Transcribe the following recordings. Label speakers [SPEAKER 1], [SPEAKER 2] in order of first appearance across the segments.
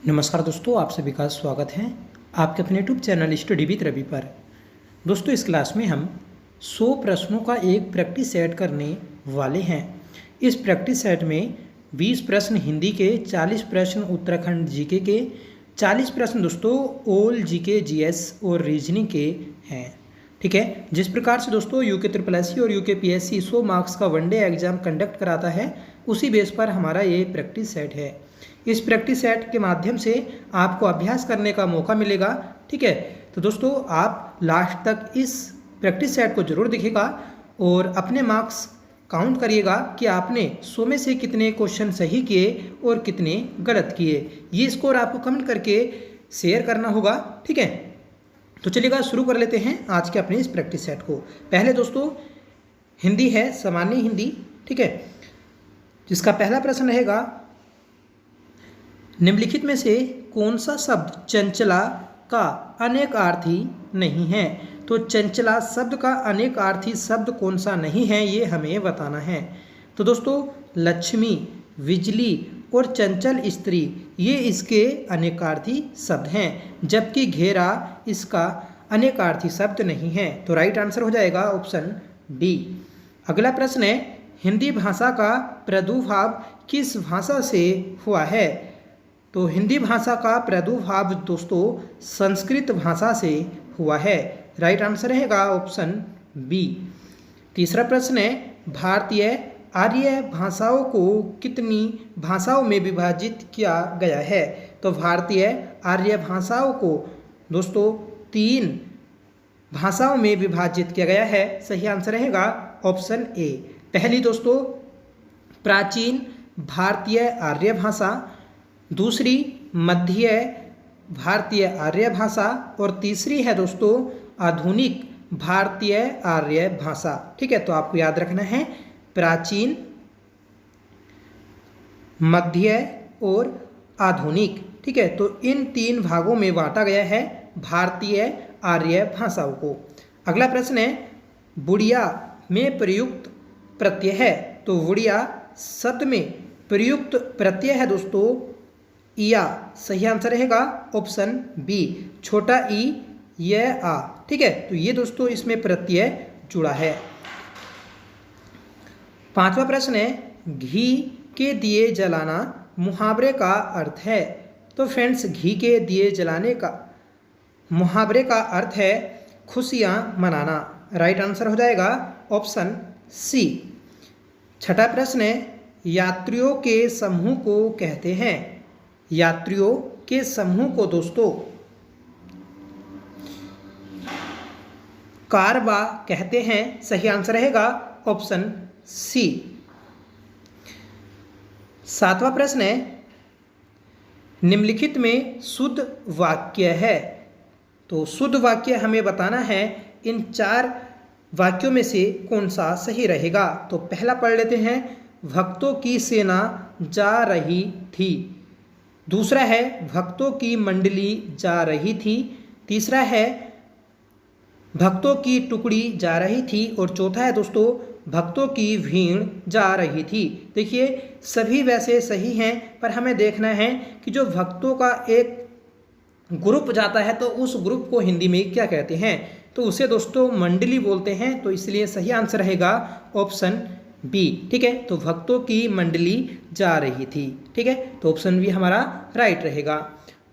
[SPEAKER 1] नमस्कार दोस्तों, आप सभी का स्वागत है आपके अपने YouTube channel study with Ravi पर। दोस्तों, इस क्लास में हम 100 प्रश्नों का एक प्रैक्टिस सेट करने वाले हैं। इस प्रैक्टिस सेट में 20 प्रश्न हिंदी के, 40 प्रश्न उत्तराखंड जीके के, 40 प्रश्न दोस्तों ऑल जीके, जीएस और रीजनिंग के हैं। ठीक है, जिस प्रकार से दोस्तों यूके ट्रिपल एससी और यूके पीएससी 100 मार्क्स का वनडे एग्जाम कंडक्ट कराता है, उसी बेस पर हमारा ये प्रैक्टिस सेट है। इस प्रैक्टिस सेट के माध्यम से आपको अभ्यास करने का मौका मिलेगा। ठीक है, तो दोस्तों आप लास्ट तक इस प्रैक्टिस सेट को जरूर देखिएगा और अपने मार्क्स काउंट करिएगा कि आपने 100 में से कितने क्वेश्चन सही किए और कितने गलत किए। ये स्कोर आपको कमेंट करके शेयर करना होगा। ठीक है, तो चलिएगा शुरू कर लेते हैं आज के अपने इस प्रैक्टिस सेट को। पहले दोस्तों हिंदी है, सामान्य हिंदी। ठीक है, जिसका पहला प्रश्न रहेगा, निम्नलिखित में से कौन सा शब्द चंचला का अनेकार्थी नहीं है। तो चंचला शब्द का अनेकार्थी शब्द कौन सा नहीं है, ये हमें बताना है। तो दोस्तों लक्ष्मी, बिजली और चंचल स्त्री ये इसके अनेकार्थी शब्द हैं, जबकि घेरा इसका अनेकार्थी शब्द नहीं है। तो राइट आंसर हो जाएगा ऑप्शन डी। अगला प्रश्न है, हिंदी भाषा का प्रादुर्भाव किस भाषा से हुआ है। तो हिंदी भाषा का प्रादुर्भाव दोस्तों संस्कृत भाषा से हुआ है। राइट आंसर रहेगा ऑप्शन बी। तीसरा प्रश्न है, भारतीय आर्य भाषाओं को कितनी भाषाओं में विभाजित किया गया है। तो भारतीय आर्य भाषाओं को दोस्तों 3 भाषाओं में विभाजित किया गया है। सही आंसर रहेगा ऑप्शन ए। पहली दोस्तों प्राचीन भारतीय आर्य भाषा, दूसरी मध्य भारतीय आर्य भाषा और तीसरी है दोस्तों आधुनिक भारतीय आर्य भाषा। ठीक है, तो आपको याद रखना है प्राचीन, मध्य और आधुनिक। ठीक है, तो इन 3 भागों में बांटा गया है भारतीय आर्य भाषाओं को। अगला प्रश्न है, बुढ़िया में प्रयुक्त प्रत्यय है। तो बुढ़िया शब्द में प्रयुक्त प्रत्यय है दोस्तों इया। सही आंसर रहेगा ऑप्शन बी, छोटा ई य आ। ठीक है, तो ये दोस्तों इसमें प्रत्यय जुड़ा है। 5वां प्रश्न है, घी के दिए जलाना मुहावरे का अर्थ है। तो फ्रेंड्स घी के दिए जलाने का मुहावरे का अर्थ है खुशियां मनाना। राइट आंसर हो जाएगा ऑप्शन सी। 6वां प्रश्न है, यात्रियों के समूह को कहते हैं। यात्रियों के समूह को दोस्तों कारवा कहते हैं। सही आंसर रहेगा ऑप्शन सी। 7वां प्रश्न है, निम्नलिखित में शुद्ध वाक्य है। तो शुद्ध वाक्य हमें बताना है, इन 4 वाक्यों में से कौन सा सही रहेगा। तो पहला पढ़ लेते हैं, भक्तों की सेना जा रही थी। दूसरा है भक्तों की मंडली जा रही थी। तीसरा है भक्तों की टुकड़ी जा रही थी और चौथा है दोस्तों भक्तों की भीड़ जा रही थी। देखिए सभी वैसे सही हैं, पर हमें देखना है कि जो भक्तों का एक ग्रुप जाता है तो उस ग्रुप को हिंदी में क्या कहते हैं। तो उसे दोस्तों मंडली बोलते हैं। तो इसलिए सही आंसर रहेगा ऑप्शन बी। ठीक है, तो भक्तों की मंडली जा रही थी। ठीक है, तो ऑप्शन बी हमारा राइट रहेगा।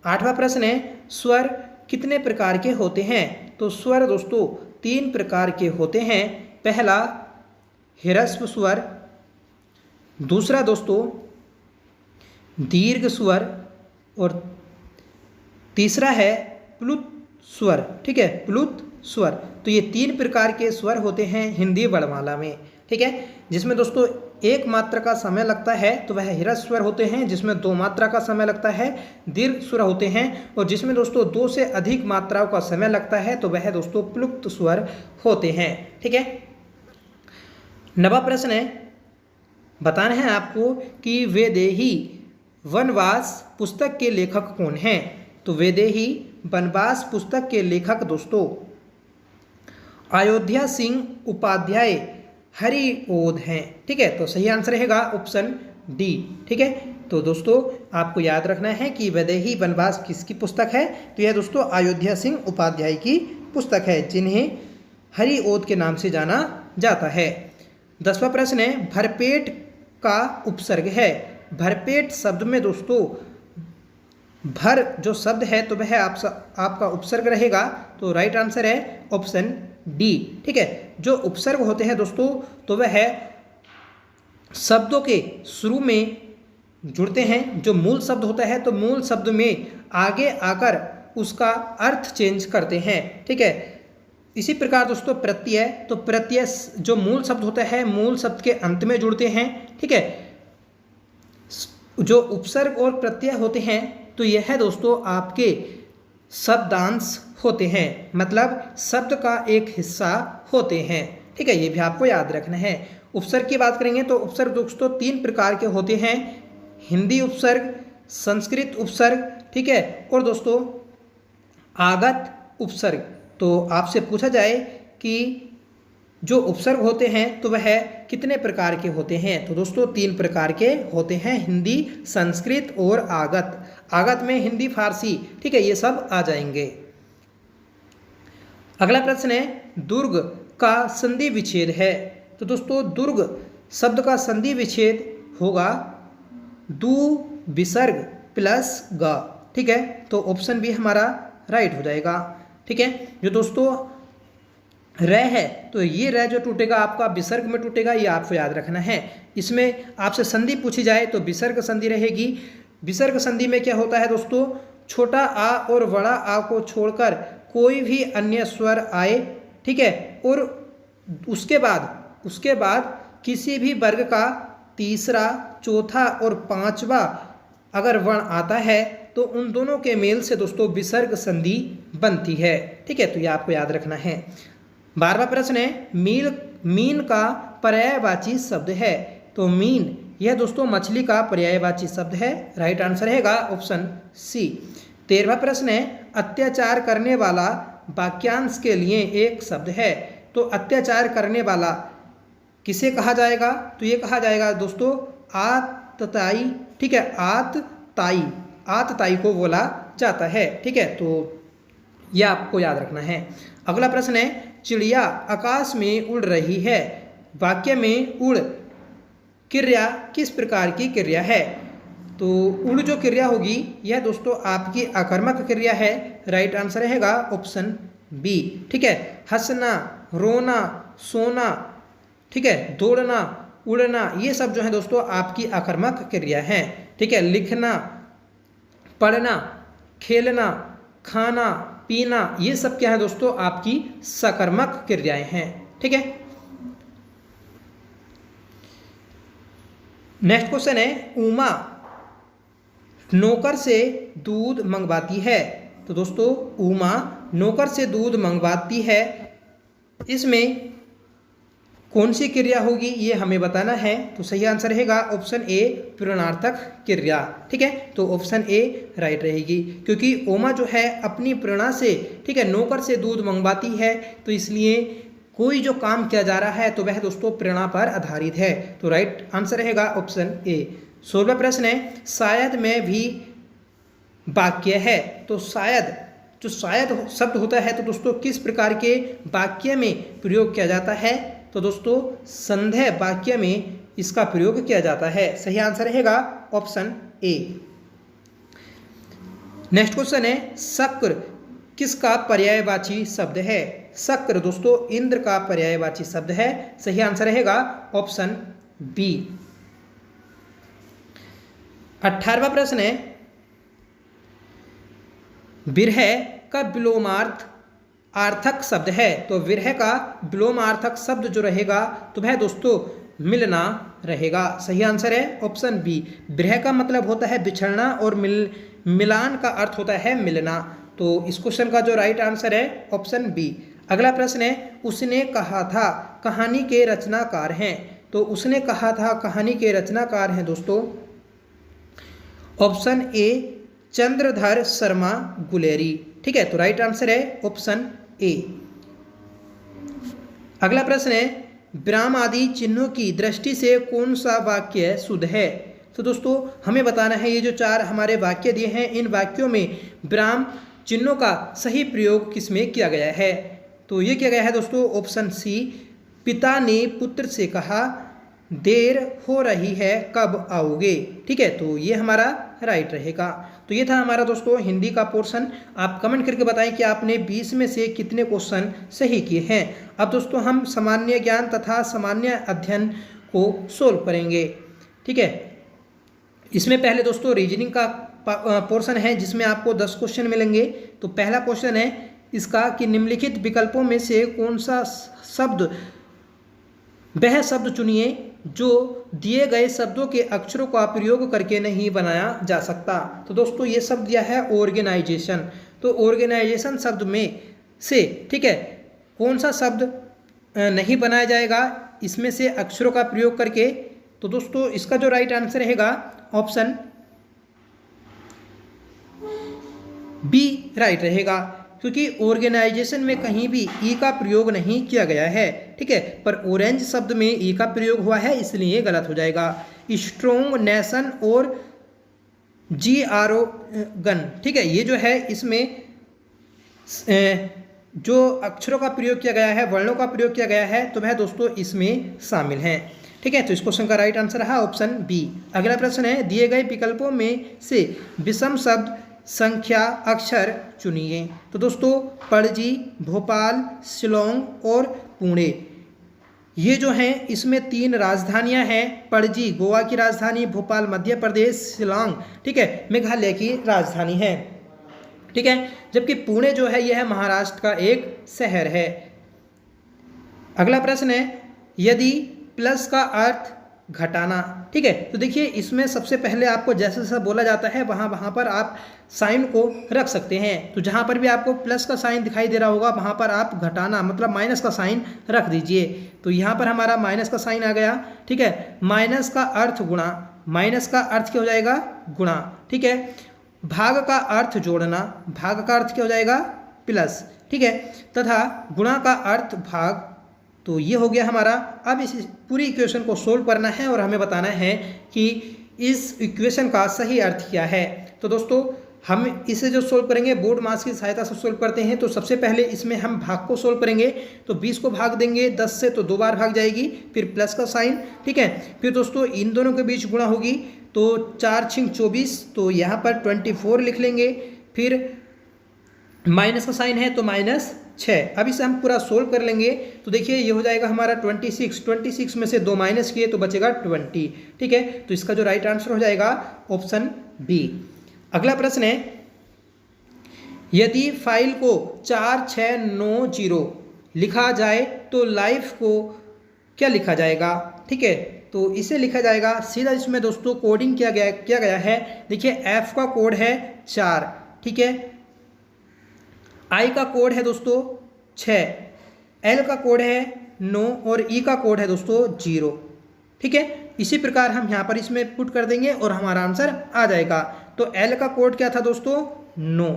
[SPEAKER 1] 8वां प्रश्न है, स्वर कितने प्रकार के होते हैं। तो स्वर दोस्तों 3 प्रकार के होते हैं। पहला ह्रस्व स्वर, दूसरा दोस्तों दीर्घ स्वर और तीसरा है प्लुत स्वर। ठीक है, प्लुत स्वर। तो ये 3 प्रकार के स्वर होते हैं हिंदी वर्णमाला में। ठीक है, जिसमें दोस्तों 1 मात्रा का समय लगता है तो वह ह्रस्व स्वर होते हैं, जिसमें 2 मात्रा का समय लगता है दीर्घ स्वर होते हैं, और जिसमें दोस्तों 2 से अधिक मात्राओं का समय लगता है तो वह दोस्तों प्लुत स्वर होते हैं। ठीक है, 9वां प्रश्न है, बताना है आपको कि वैदेही वनवास पुस्तक के लेखक कौन हैं। तो वैदेही वनवास पुस्तक के लेखक दोस्तों अयोध्या सिंह उपाध्याय हरिओध हैं। ठीक है, तो सही आंसर रहेगा ऑप्शन डी। ठीक है, तो दोस्तों आपको याद रखना है कि वैदेही वनवास किसकी पुस्तक है, तो यह दोस्तों अयोध्या सिंह उपाध्याय की पुस्तक है, जिन्हें हरि ओद के नाम से जाना जाता है। 10वां प्रश्न है, भरपेट का उपसर्ग है। भरपेट शब्द में दोस्तों भर जो शब्द है तो वह आपका उपसर्ग रहेगा, तो राइट आंसर है ऑप्शन डी। ठीक है, जो उपसर्ग होते हैं दोस्तों तो वह शब्दों के शुरू में जुड़ते हैं। जो मूल शब्द होता है तो मूल शब्द में आगे आकर उसका अर्थ चेंज करते हैं। ठीक है, इसी प्रकार दोस्तों प्रत्यय, तो प्रत्यय जो मूल शब्द होता है मूल शब्द के अंत में जुड़ते हैं। ठीक है, जो उपसर्ग और प्रत्यय होते हैं तो यह दोस्तों आपके शब्दांश होते हैं, मतलब शब्द का एक हिस्सा होते हैं। ठीक है, ये भी आपको याद रखना है। उपसर्ग की बात करेंगे तो उपसर्ग दोस्तों 3 प्रकार के होते हैं, हिंदी उपसर्ग, संस्कृत उपसर्ग, ठीक है, और दोस्तों आगत उपसर्ग। तो आपसे पूछा जाए कि जो उपसर्ग होते हैं तो वह कितने प्रकार के होते हैं, तो दोस्तों 3 प्रकार के होते हैं, हिंदी, संस्कृत और आगत। आगत में हिंदी, फारसी, ठीक है, ये सब आ जाएंगे। अगला प्रश्न है, दुर्ग का संधि विच्छेद है। तो दोस्तों दुर्ग शब्द का संधि विच्छेद होगा दू विसर्ग प्लस ग। ठीक है, तो ऑप्शन बी हमारा राइट हो जाएगा। ठीक है, जो दोस्तों र है तो ये र जो टूटेगा आपका विसर्ग में टूटेगा, ये आपको याद रखना है। इसमें आपसे संधि पूछी जाए तो विसर्ग संधि रहेगी। विसर्ग संधि में क्या होता है दोस्तों, छोटा आ और बड़ा आ को छोड़कर कोई भी अन्य स्वर आए, ठीक है, और उसके बाद किसी भी वर्ग का तीसरा, चौथा और पांचवा अगर वर्ण आता है तो उन दोनों के मेल से दोस्तों विसर्ग संधि बनती है। ठीक है, तो ये आपको याद रखना है। 12वां प्रश्न है, मीन का पर्यायवाची शब्द है। तो मीन यह दोस्तों मछली का पर्यायवाची शब्द है, राइट आंसर रहेगा ऑप्शन सी। 13वां प्रश्न है, अत्याचार करने वाला वाक्यांश के लिए एक शब्द है। तो अत्याचार करने वाला किसे कहा जाएगा, तो ये कहा जाएगा दोस्तों आतताई। ठीक है, आतताई को बोला जाता है। ठीक है, तो यह आपको याद रखना है। अगला प्रश्न है, चिड़िया आकाश में उड़ रही है। वाक्य में उड़ क्रिया किस प्रकार की क्रिया है, तो उड़ जो क्रिया होगी यह दोस्तों आपकी आकर्मक क्रिया है, राइट आंसर रहेगा ऑप्शन बी। ठीक है, हंसना, रोना, सोना, ठीक है, दौड़ना, उड़ना, ये सब जो है दोस्तों आपकी आकर्मक क्रिया है। ठीक है, लिखना, पढ़ना, खेलना, खाना, पीना, ये सब क्या है दोस्तों आपकी सकर्मक क्रियाएं हैं। ठीक है, नेक्स्ट क्वेश्चन है, उमा नौकर से दूध मंगवाती है। तो दोस्तों उमा नौकर से दूध मंगवाती है, इसमें कौन सी क्रिया होगी ये हमें बताना है। तो सही आंसर रहेगा ऑप्शन ए प्रेरणार्थक क्रिया। ठीक है, तो ऑप्शन ए राइट रहेगी, क्योंकि ओमा जो है अपनी प्रेरणा से, ठीक है, नौकर से दूध मंगवाती है, तो इसलिए कोई जो काम किया जा रहा है तो वह दोस्तों प्रेरणा पर आधारित है। तो राइट आंसर रहेगा ऑप्शन ए। 16वां प्रश्न है, शायद में भी वाक्य है। तो शायद जो शायद शब्द होता है तो दोस्तों किस प्रकार के वाक्य में प्रयोग किया जाता है, तो दोस्तों संदेह वाक्य में इसका प्रयोग किया जाता है। सही आंसर रहेगा ऑप्शन ए। नेक्स्ट क्वेश्चन है, शक्र किसका पर्यायवाची शब्द है। शक्र दोस्तों इंद्र का पर्यायवाची शब्द है, सही आंसर रहेगा ऑप्शन बी। 18वां प्रश्न है, विरह का विलोमार्थ आर्थक शब्द है। तो विरह का विलोमार्थक शब्द जो रहेगा तो वह दोस्तों मिलना रहेगा, सही आंसर है ऑप्शन बी। विरह का मतलब होता है बिछड़ना और मिलान का अर्थ होता है मिलना, तो इस क्वेश्चन का जो राइट आंसर है ऑप्शन बी। अगला प्रश्न है, उसने कहा था कहानी के रचनाकार हैं। तो उसने कहा था कहानी के रचनाकार हैं दोस्तों ऑप्शन ए चंद्रधर शर्मा गुलेरी। ठीक है, तो राइट आंसर है ऑप्शन ए। अगला प्रश्न है, विराम आदि चिन्हों की दृष्टि से कौन सा वाक्य शुद्ध है। तो दोस्तों हमें बताना है ये जो 4 हमारे वाक्य दिए हैं, इन वाक्यों में विराम चिन्हों का सही प्रयोग किसमें किया गया है। तो ये किया गया है दोस्तों ऑप्शन सी, पिता ने पुत्र से कहा देर हो रही है कब आओगे। ठीक है, तो ये हमारा राइट रहेगा। तो ये था हमारा दोस्तों हिंदी का पोर्शन। आप कमेंट करके बताएं कि आपने 20 में से कितने क्वेश्चन सही किए हैं। अब दोस्तों हम सामान्य ज्ञान तथा सामान्य अध्ययन को सोल्व करेंगे। ठीक है, इसमें पहले दोस्तों रीजनिंग का पोर्शन है जिसमें आपको 10 क्वेश्चन मिलेंगे। तो पहला क्वेश्चन है इसका कि निम्नलिखित विकल्पों में से कौन सा शब्द, वह शब्द चुनिए जो दिए गए शब्दों के अक्षरों का प्रयोग करके नहीं बनाया जा सकता। तो दोस्तों ये शब्द दिया है ऑर्गेनाइजेशन। तो ऑर्गेनाइजेशन शब्द में से, ठीक है, कौन सा शब्द नहीं बनाया जाएगा इसमें से अक्षरों का प्रयोग करके। तो दोस्तों इसका जो राइट आंसर रहेगा ऑप्शन बी राइट रहेगा, क्योंकि ऑर्गेनाइजेशन में कहीं भी ई का प्रयोग नहीं किया गया है। ठीक है, पर ऑरेंज शब्द में ई का प्रयोग हुआ है इसलिए गलत हो जाएगा। स्ट्रोंग, नेशन और GRO गन, ठीक है, ये जो है इसमें जो अक्षरों का प्रयोग किया गया है, वर्णों का प्रयोग किया गया है, तो वह दोस्तों इसमें शामिल हैं। ठीक है, तो इस क्वेश्चन का राइट आंसर रहा ऑप्शन बी। अगला प्रश्न है दिए गए विकल्पों में से विषम शब्द, संख्या, अक्षर चुनिए। तो दोस्तों पणजी, भोपाल, शिलोंग और पुणे, ये जो हैं इसमें 3 राजधानियां हैं। पणजी गोवा की राजधानी, भोपाल मध्य प्रदेश, शिलोंग, ठीक है, मेघालय की राजधानी है। ठीक है, जबकि पुणे जो है यह है महाराष्ट्र का एक शहर है। अगला प्रश्न है यदि प्लस का अर्थ घटाना। ठीक है, तो देखिए इसमें सबसे पहले आपको जैसे जैसा बोला जाता है वहाँ पर आप साइन को रख सकते हैं। तो जहाँ पर भी आपको प्लस का साइन दिखाई दे रहा होगा वहाँ पर आप घटाना मतलब माइनस का साइन रख दीजिए। तो यहाँ पर हमारा माइनस का साइन आ गया। ठीक है, माइनस का अर्थ गुणा, माइनस का अर्थ क्या हो जाएगा गुणा। ठीक है, भाग का अर्थ जोड़ना, भाग का अर्थ क्या हो जाएगा प्लस। ठीक है, तथा गुणा का अर्थ भाग। तो ये हो गया हमारा। अब इस पूरी इक्वेशन को सोल्व करना है और हमें बताना है कि इस इक्वेशन का सही अर्थ क्या है। तो दोस्तों हम इसे जो सोल्व करेंगे बोर्ड मास की सहायता से सोल्व करते हैं। तो सबसे पहले इसमें हम भाग को सोल्व करेंगे। तो 20 को भाग देंगे 10 से तो 2 बार भाग जाएगी, फिर प्लस का साइन। ठीक है, फिर दोस्तों इन दोनों के बीच गुणा होगी तो 4 × 24, तो यहाँ पर 24 लिख लेंगे। फिर माइनस का साइन है तो -6। अब इसे हम पूरा सोल्व कर लेंगे। तो देखिए ये हो जाएगा हमारा 26 में से 2 माइनस किए तो बचेगा 20। ठीक है, तो इसका जो राइट आंसर हो जाएगा ऑप्शन बी। अगला प्रश्न है यदि फाइल को 4690 लिखा जाए तो लाइफ को क्या लिखा जाएगा। ठीक है, तो इसे लिखा जाएगा सीधा, इसमें दोस्तों कोडिंग किया गया है। देखिए F का कोड है 4, ठीक है, I का कोड है दोस्तों 6, L का कोड है 9 और E का कोड है दोस्तों 0। ठीक है, इसी प्रकार हम यहाँ पर इसमें पुट कर देंगे और हमारा आंसर आ जाएगा। तो L का कोड क्या था दोस्तों 9।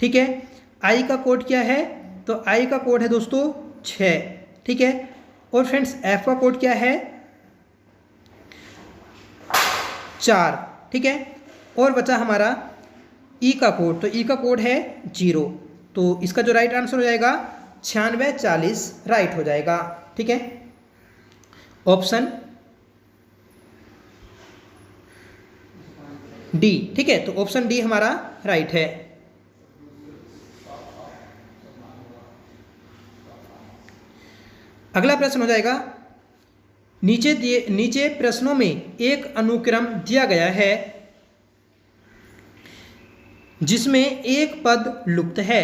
[SPEAKER 1] ठीक है, I का कोड क्या है, तो I का कोड है दोस्तों 6। ठीक है, और फ्रेंड्स F का कोड क्या है 4। ठीक है, और बचा हमारा E का कोड, तो E का कोड है 0। तो इसका जो राइट आंसर हो जाएगा 9640 राइट हो जाएगा। ठीक है, ऑप्शन डी। ठीक है, तो ऑप्शन डी हमारा राइट है। अगला प्रश्न हो जाएगा नीचे प्रश्नों में एक अनुक्रम दिया गया है जिसमें एक पद लुप्त है।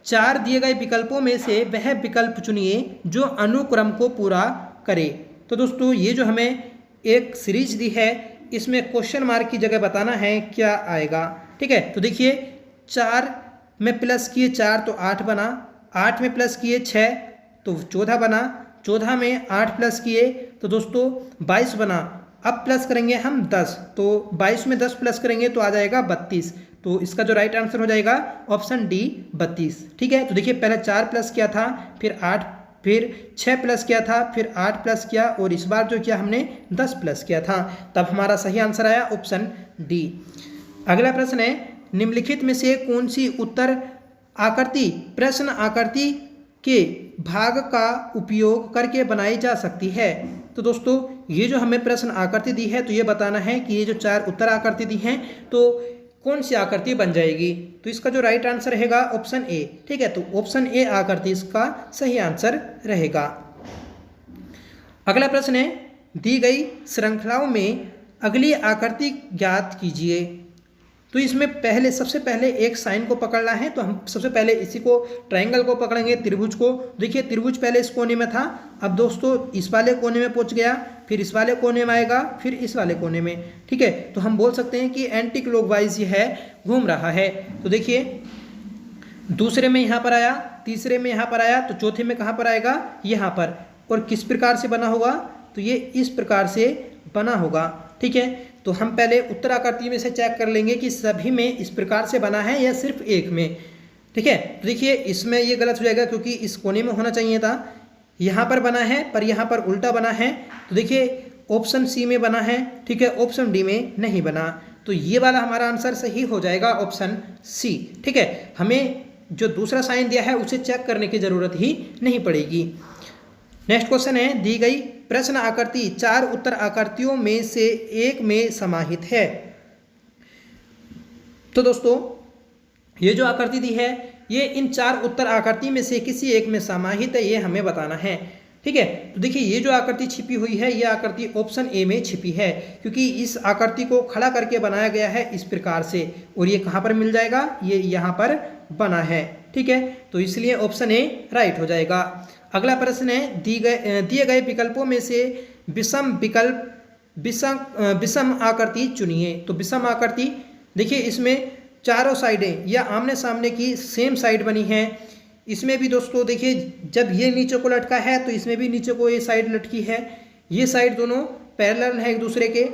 [SPEAKER 1] 4 दिए गए विकल्पों में से वह विकल्प चुनिए जो अनुक्रम को पूरा करे। तो दोस्तों ये जो हमें एक सीरीज दी है इसमें क्वेश्चन मार्क की जगह बताना है क्या आएगा। ठीक है, तो देखिए 4 में प्लस किए 4 तो 8 बना, 8 में प्लस किए 6 तो 14 बना, 14 में 8 प्लस किए तो दोस्तों 22 बना। अब प्लस करेंगे हम 10, तो 22 में 10 प्लस करेंगे तो आ जाएगा 32। तो इसका जो राइट आंसर हो जाएगा ऑप्शन डी 32। ठीक है, तो देखिए पहले 4 प्लस किया था, फिर 8 फिर 6 प्लस किया था, फिर 8 प्लस किया और इस बार जो किया हमने 10 प्लस किया था, तब हमारा सही आंसर आया ऑप्शन डी। अगला प्रश्न है, निम्नलिखित में से कौन सी उत्तर आकृति प्रश्न आकृति के भाग का उपयोग करके बनाई जा सकती है। तो दोस्तों ये जो हमें प्रश्न आकृति दी है, तो ये बताना है कि ये जो 4 उत्तर आकृति दी हैं तो कौन सी आकृति बन जाएगी। तो इसका जो राइट आंसर रहेगा ऑप्शन ए। ठीक है, तो ऑप्शन ए आकृति इसका सही आंसर रहेगा। अगला प्रश्न है, दी गई श्रृंखलाओं में अगली आकृति ज्ञात कीजिए। तो इसमें सबसे पहले एक साइन को पकड़ना है, तो हम सबसे पहले इसी को ट्रायंगल को पकड़ेंगे, त्रिभुज को। देखिए त्रिभुज पहले इस कोने में था, अब दोस्तों इस वाले कोने में पहुंच गया, फिर इस वाले कोने में आएगा, फिर इस वाले कोने में। ठीक है, तो हम बोल सकते हैं कि एंटी क्लॉकवाइज ये है, घूम रहा है। तो देखिए दूसरे में यहाँ पर आया, तीसरे में यहाँ पर आया, तो चौथे में कहाँ पर आएगा, यहाँ पर। और किस प्रकार से बना होगा, तो ये इस प्रकार से बना होगा। ठीक है, तो हम पहले उत्तर आकृति में से चेक कर लेंगे कि सभी में इस प्रकार से बना है या सिर्फ एक में। ठीक है, तो देखिए इसमें ये गलत हो जाएगा क्योंकि इस कोने में होना चाहिए था, यहाँ पर बना है पर यहाँ पर उल्टा बना है। तो देखिए ऑप्शन सी में बना है, ठीक है, ऑप्शन डी में नहीं बना। तो ये वाला हमारा आंसर सही हो जाएगा ऑप्शन सी। ठीक है, हमें जो दूसरा साइन दिया है उसे चेक करने की जरूरत ही नहीं पड़ेगी। नेक्स्ट क्वेश्चन है, दी गई प्रश्न आकृति 4 उत्तर आकृतियों में से एक में समाहित है। तो दोस्तों ये जो आकृति दी है ये इन 4 उत्तर आकृति में से किसी एक में समाहित है, ये हमें बताना है। ठीक है, तो देखिए ये जो आकृति छिपी हुई है ये आकृति ऑप्शन ए में छिपी है, क्योंकि इस आकृति को खड़ा करके बनाया गया है इस प्रकार से, और ये कहाँ पर मिल जाएगा, ये यहाँ पर बना है। ठीक है, तो इसलिए ऑप्शन ए राइट हो जाएगा। अगला प्रश्न है, दिए गए विकल्पों में से विषम आकृति चुनिए। तो विषम आकृति देखिए इसमें चारों साइडें या आमने सामने की सेम साइड बनी है। इसमें भी दोस्तों देखिए जब ये नीचे को लटका है तो इसमें भी नीचे को ये साइड लटकी है, ये साइड दोनों पैरेलल है एक दूसरे के।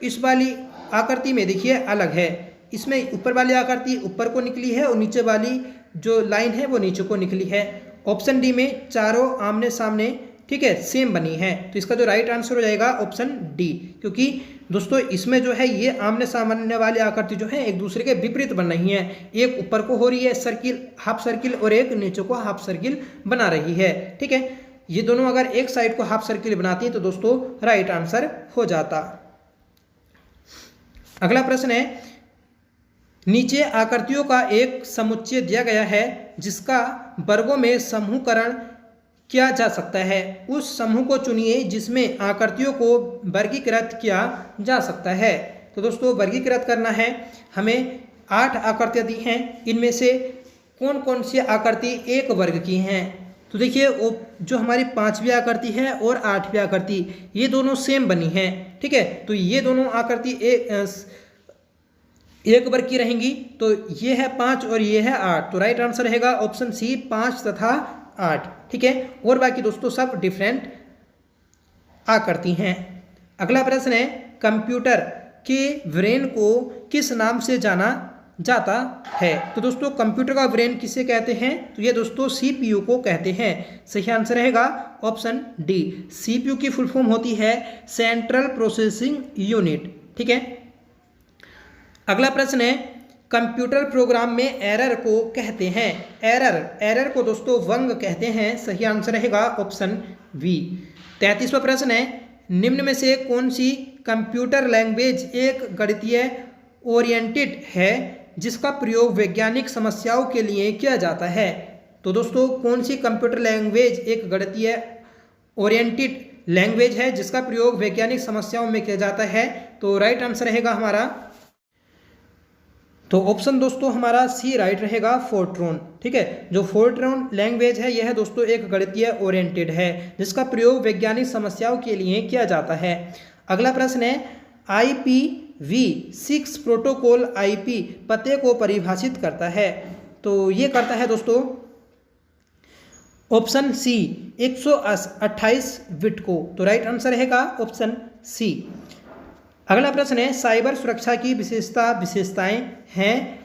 [SPEAKER 1] इस वाली आकृति में देखिए अलग है, इसमें ऊपर वाली आकृति ऊपर को निकली है और नीचे वाली जो लाइन है वो नीचे को निकली है। ऑप्शन डी में चारों आमने सामने, ठीक है, सेम बनी है। तो इसका जो राइट आंसर हो जाएगा ऑप्शन डी, क्योंकि दोस्तों इसमें जो है ये आमने सामने वाली आकृति जो है एक दूसरे के विपरीत बन रही है। एक ऊपर को हो रही है सर्किल, हाफ सर्किल, और एक नीचे को हाफ सर्किल बना रही है। ठीक है, ये दोनों अगर एक साइड को हाफ सर्किल बनाती है तो दोस्तों राइट आंसर हो जाता। अगला प्रश्न है, नीचे आकृतियों का एक समुच्चय दिया गया है जिसका वर्गों में समूहकरण किया जा सकता है। उस समूह को चुनिए जिसमें आकृतियों को वर्गीकृत किया जा सकता है। तो दोस्तों वर्गीकृत करना है, हमें 8 आकृतियाँ दी हैं, इनमें से कौन कौन सी आकृति एक वर्ग की हैं। तो देखिए वो जो हमारी 5वीं आकृति है और 8वीं आकृति ये दोनों सेम बनी हैं। ठीक है, तो ये दोनों आकृति एक वर्ग की रहेंगी। तो ये है 5 और ये है 8, तो राइट आंसर रहेगा ऑप्शन सी 5 तथा 8। ठीक है, और बाकी दोस्तों सब डिफरेंट आकृति हैं। अगला प्रश्न है, कंप्यूटर के ब्रेन को किस नाम से जाना जाता है। तो दोस्तों कंप्यूटर का ब्रेन किसे कहते हैं, तो ये दोस्तों सीपीयू को कहते हैं। सही आंसर रहेगा ऑप्शन डी। सीपीयू की फुल फॉर्म होती है सेंट्रल प्रोसेसिंग यूनिट। ठीक है, अगला प्रश्न है, कंप्यूटर प्रोग्राम में एरर को कहते हैं। एरर को दोस्तों वंग कहते हैं। सही आंसर रहेगा ऑप्शन बी। 33वां प्रश्न है, निम्न में से कौन सी कंप्यूटर लैंग्वेज एक गणितीय ओरिएंटेड है जिसका प्रयोग वैज्ञानिक समस्याओं के लिए किया जाता है। तो दोस्तों कौन सी कंप्यूटर लैंग्वेज एक गणितीय ओरिएंटेड लैंग्वेज है जिसका प्रयोग वैज्ञानिक समस्याओं में किया जाता है। तो राइट आंसर रहेगा हमारा, तो ऑप्शन दोस्तों हमारा सी राइट रहेगा, फोर्ट्रॉन। ठीक है, जो फोर्ट्रॉन लैंग्वेज है यह है दोस्तों एक गणितीय ओरिएंटेड है जिसका प्रयोग वैज्ञानिक समस्याओं के लिए किया जाता है। अगला प्रश्न है, IPv6 प्रोटोकॉल IP पते को परिभाषित करता है। तो ये करता है दोस्तों ऑप्शन सी 128 बिट को। तो राइट आंसर रहेगा ऑप्शन सी। अगला प्रश्न है, साइबर सुरक्षा की विशेषताएं हैं।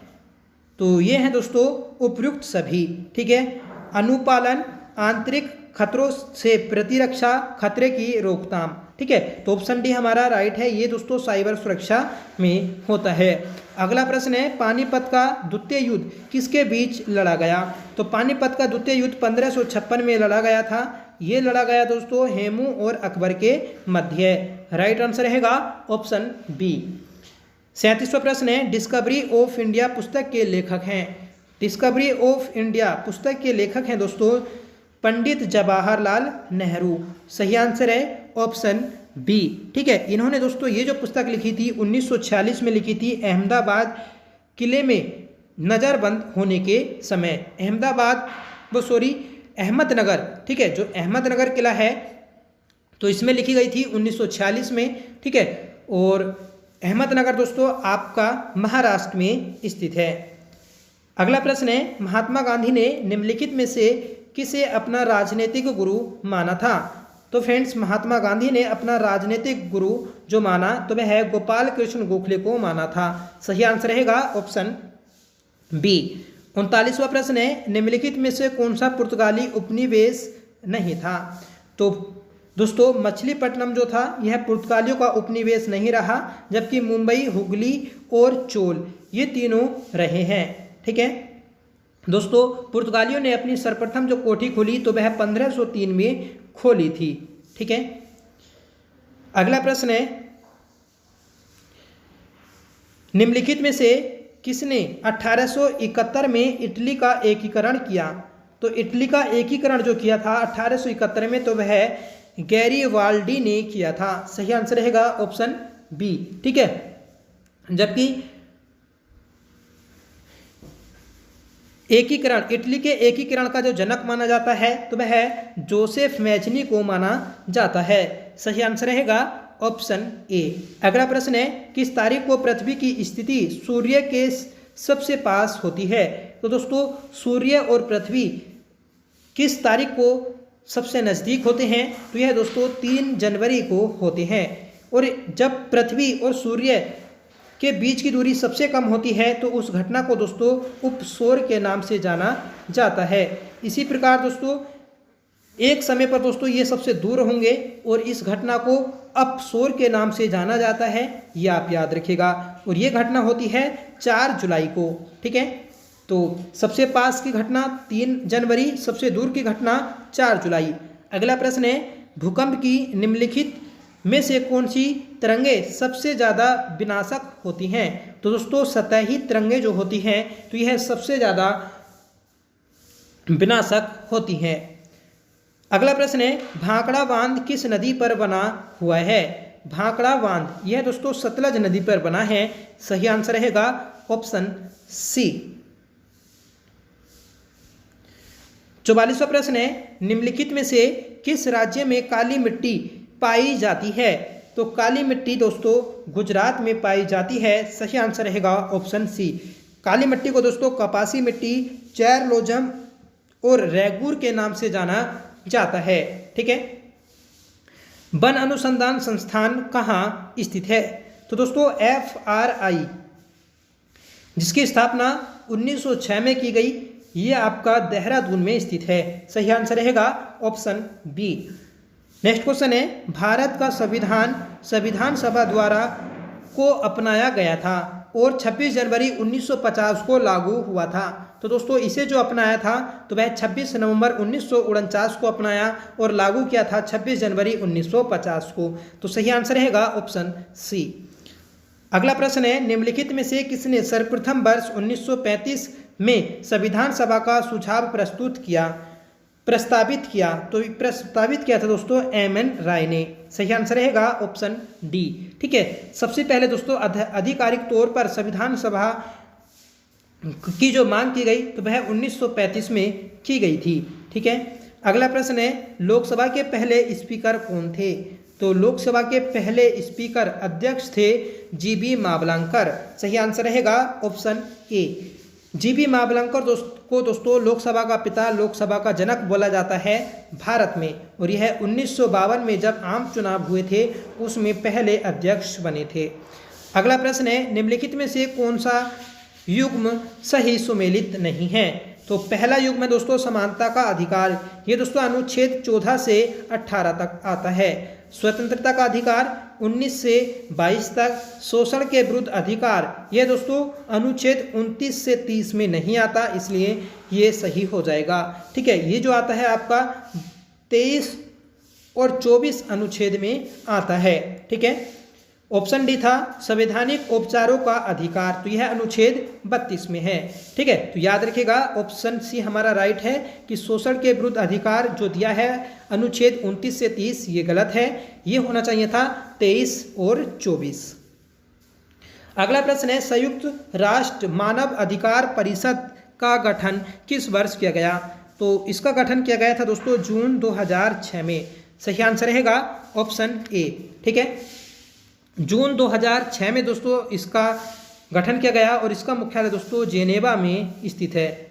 [SPEAKER 1] तो ये हैं दोस्तों उपयुक्त सभी। ठीक है, अनुपालन, आंतरिक खतरों से प्रतिरक्षा, खतरे की रोकथाम। ठीक है, तो ऑप्शन डी हमारा राइट है, ये दोस्तों साइबर सुरक्षा में होता है। अगला प्रश्न है, पानीपत का द्वितीय युद्ध किसके बीच लड़ा गया? तो पानीपत का द्वितीय युद्ध 1556 में लड़ा गया था। ये लड़ा गया दोस्तों हेमू और अकबर के मध्य। राइट आंसर रहेगा ऑप्शन बी। 37वां प्रश्न है, डिस्कवरी ऑफ इंडिया पुस्तक के लेखक हैं। डिस्कवरी ऑफ इंडिया पुस्तक के लेखक हैं दोस्तों पंडित जवाहरलाल नेहरू। सही आंसर है ऑप्शन बी। ठीक है, इन्होंने दोस्तों ये जो पुस्तक लिखी थी 1946 में लिखी थी, अहमदाबाद किले में नज़रबंद होने के समय। अहमदनगर, ठीक है, जो अहमदनगर किला है तो इसमें लिखी गई थी 1946 में। ठीक है, और अहमदनगर दोस्तों आपका महाराष्ट्र में स्थित है। अगला प्रश्न है, महात्मा गांधी ने निम्नलिखित में से किसे अपना राजनीतिक गुरु माना था? तो फ्रेंड्स, महात्मा गांधी ने अपना राजनीतिक गुरु जो माना तो वह है गोपाल कृष्ण गोखले को माना था। सही आंसर रहेगा ऑप्शन बी। 39वां प्रश्न है, निम्नलिखित में से कौन सा पुर्तगाली उपनिवेश नहीं था? तो दोस्तों मछलीपट्टनम जो था यह पुर्तगालियों का उपनिवेश नहीं रहा, जबकि मुंबई, हुगली और चोल ये तीनों रहे हैं। ठीक है दोस्तों, पुर्तगालियों ने अपनी सर्वप्रथम जो कोठी खोली तो वह 1503 में खोली थी। ठीक है, अगला प्रश्न है, निम्नलिखित में से किसने 1871 में इटली का एकीकरण किया? तो इटली का एकीकरण जो किया था 1871 में तो वह गैरीवाल्डी ने किया था। सही आंसर रहेगा ऑप्शन बी। ठीक है, जबकि एकीकरण, इटली के एकीकरण का जो जनक माना जाता है तो वह जोसेफ मैचनी को माना जाता है। सही आंसर रहेगा ऑप्शन ए। अगला प्रश्न है, किस तारीख को पृथ्वी की स्थिति सूर्य के सबसे पास होती है? तो दोस्तों सूर्य और पृथ्वी किस तारीख को सबसे नज़दीक होते हैं? तो यह दोस्तों 3 जनवरी को होते हैं। और जब पृथ्वी और सूर्य के बीच की दूरी सबसे कम होती है तो उस घटना को दोस्तों उपसौर के नाम से जाना जाता है। इसी प्रकार दोस्तों एक समय पर दोस्तों ये सबसे दूर होंगे और इस घटना को अपसौर के नाम से जाना जाता है, ये आप याद रखिएगा। और ये घटना होती है 4 जुलाई को। ठीक है, तो सबसे पास की घटना 3 जनवरी, सबसे दूर की घटना 4 जुलाई। अगला प्रश्न है, भूकंप की निम्नलिखित में से कौन सी तरंगें सबसे ज़्यादा विनाशक होती हैं? तो दोस्तों सतही तरंगें जो होती हैं तो यह सबसे ज़्यादा विनाशक होती हैं। अगला प्रश्न है, भाखड़ा बांध किस नदी पर बना हुआ है? भाखड़ा बांध यह दोस्तों सतलज नदी पर बना है। सही आंसर रहेगा ऑप्शन सी। 44वां प्रश्न है, निम्नलिखित में से किस राज्य में काली मिट्टी पाई जाती है? तो काली मिट्टी दोस्तों गुजरात में पाई जाती है। सही आंसर रहेगा ऑप्शन सी। काली मिट्टी को दोस्तों कपासी मिट्टी, चैरलोजम और रेगूर के नाम से जाना जाता है। ठीक है, वन अनुसंधान संस्थान कहाँ स्थित है? तो दोस्तों FRI जिसकी स्थापना 1906 में की गई, ये आपका देहरादून में स्थित है। सही आंसर रहेगा ऑप्शन बी। नेक्स्ट क्वेश्चन है, भारत का संविधान सभा द्वारा को अपनाया गया था और 26 जनवरी 1950 को लागू हुआ था। तो दोस्तों इसे जो अपनाया था तो वह 26 नवंबर 1949 को अपनाया और लागू किया था 26 जनवरी 1950 को। तो सही आंसर रहेगा ऑप्शन सी। अगला प्रश्न है, निम्नलिखित में से किसने सर्वप्रथम वर्ष 1935 में संविधान सभा का सुझाव प्रस्तावित किया? तो प्रस्तावित किया था दोस्तों MN राय ने। सही आंसर रहेगा ऑप्शन डी। ठीक है, सबसे पहले दोस्तों आधिकारिक तौर पर संविधान सभा की जो मांग की गई तो वह 1935 में की गई थी। ठीक है, अगला प्रश्न है, लोकसभा के पहले स्पीकर कौन थे? तो लोकसभा के पहले स्पीकर अध्यक्ष थे GB मावलंकर। सही आंसर रहेगा ऑप्शन ए। GB मावलंकर को दोस्तों लोकसभा का पिता, लोकसभा का जनक बोला जाता है भारत में। और यह 1952 में जब आम चुनाव हुए थे उसमें पहले अध्यक्ष बने थे। अगला प्रश्न है, निम्नलिखित में से कौन सा युग्म सही सुमेलित नहीं है? तो तो पहला युग्म है दोस्तों समानता का अधिकार, ये दोस्तों अनुच्छेद 14 से 18 तक आता है। स्वतंत्रता का अधिकार 19 से 22 तक। शोषण के विरुद्ध अधिकार, यह दोस्तों अनुच्छेद 29 से 30 में नहीं आता, इसलिए ये सही हो जाएगा। ठीक है, ये जो आता है आपका 23 और 24 अनुच्छेद में आता है। ठीक है, ऑप्शन डी था संवैधानिक उपचारों का अधिकार, तो यह अनुच्छेद 32 में है। ठीक है, तो याद रखिएगा ऑप्शन सी हमारा राइट है कि शोषण के विरुद्ध अधिकार जो दिया है अनुच्छेद 29 से 30, ये गलत है, ये होना चाहिए था 23 और 24। अगला प्रश्न है संयुक्त राष्ट्र मानव अधिकार परिषद का गठन किस वर्ष किया गया? तो इसका गठन किया गया था दोस्तों जून 2006 में। सही आंसर रहेगा ऑप्शन ए। ठीक है, जून 2006 में दोस्तों इसका गठन किया गया और इसका मुख्यालय दोस्तों जेनेवा में स्थित है।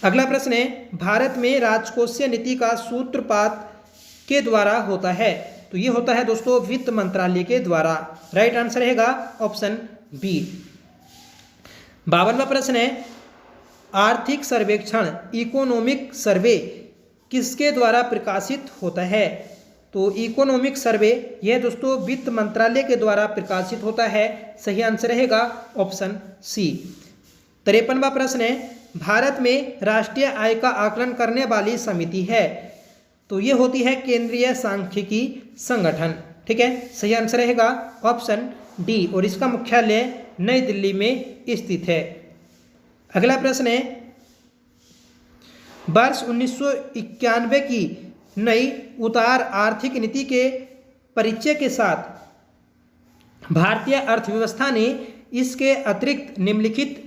[SPEAKER 1] अगला प्रश्न है भारत में राजकोषीय नीति का सूत्रपात के द्वारा होता है? तो ये होता है दोस्तों वित्त मंत्रालय के द्वारा। राइट आंसर रहेगा ऑप्शन बी। 52वां प्रश्न है आर्थिक सर्वेक्षण इकोनॉमिक सर्वे किसके द्वारा प्रकाशित होता है? तो इकोनॉमिक सर्वे यह दोस्तों वित्त मंत्रालय के द्वारा प्रकाशित होता है। सही आंसर रहेगा ऑप्शन सी। 53वां प्रश्न है भारत में राष्ट्रीय आय का आकलन करने वाली समिति है? तो ये होती है केंद्रीय सांख्यिकी संगठन। ठीक है, सही आंसर रहेगा ऑप्शन डी और इसका मुख्यालय नई दिल्ली में स्थित है। अगला प्रश्न है वर्ष 1991 की नई उदार आर्थिक नीति के परिचय के साथ भारतीय अर्थव्यवस्था ने इसके अतिरिक्त निम्नलिखित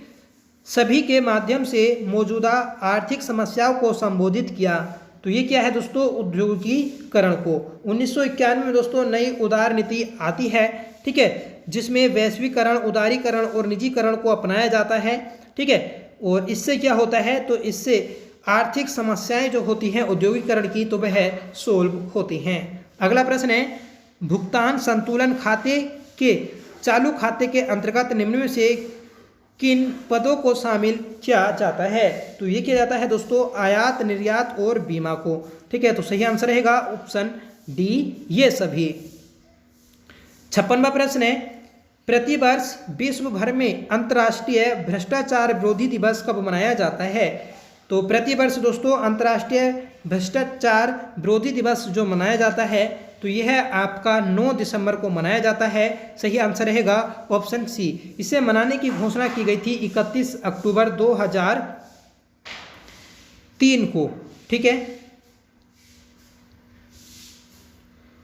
[SPEAKER 1] सभी के माध्यम से मौजूदा आर्थिक समस्याओं को संबोधित किया। तो ये क्या है दोस्तों औद्योगिकीकरण को 1991 में दोस्तों नई उदार नीति आती है। ठीक है, जिसमें वैश्वीकरण, उदारीकरण और निजीकरण को अपनाया जाता है। ठीक है, और इससे क्या होता है तो इससे आर्थिक समस्याएं जो होती हैं औद्योगिकरण की तो वह सोल्व होती हैं। अगला प्रश्न है भुगतान संतुलन खाते के चालू खाते के अंतर्गत निम्न में से किन पदों को शामिल किया जाता है? तो ये किया जाता है दोस्तों आयात, निर्यात और बीमा को। ठीक है, तो सही आंसर रहेगा ऑप्शन डी ये सभी। 56वां प्रश्न है प्रतिवर्ष विश्व भर में अंतर्राष्ट्रीय भ्रष्टाचार विरोधी दिवस कब मनाया जाता है? तो प्रतिवर्ष दोस्तों अंतर्राष्ट्रीय भ्रष्टाचार विरोधी दिवस जो मनाया जाता है तो यह आपका 9 दिसंबर को मनाया जाता है। सही आंसर रहेगा ऑप्शन सी। इसे मनाने की घोषणा की गई थी 31 अक्टूबर 2003 को। ठीक है,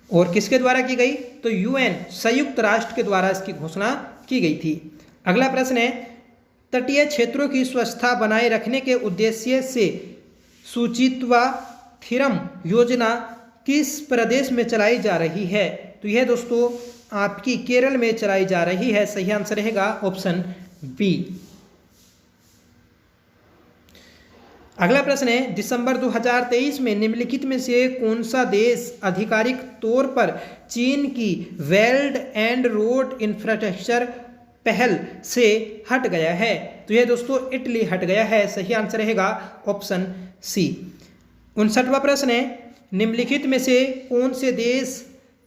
[SPEAKER 1] और किसके द्वारा की गई? तो यूएन संयुक्त राष्ट्र के द्वारा इसकी घोषणा की गई थी। अगला प्रश्न है तटीय क्षेत्रों की स्वच्छता बनाए रखने के उद्देश्य से शुचित्वा थिरम योजना किस प्रदेश में चलाई जा रही है? तो यह दोस्तों आपकी केरल में चलाई जा रही है। सही आंसर रहेगा ऑप्शन बी। अगला प्रश्न है दिसंबर 2023 में निम्नलिखित में से कौन सा देश आधिकारिक तौर पर चीन की बेल्ट एंड रोड इंफ्रास्ट्रक्चर पहल से हट गया है? तो यह दोस्तों इटली हट गया है। सही आंसर रहेगा ऑप्शन सी। 59वां प्रश्न है निम्नलिखित में से कौन से देश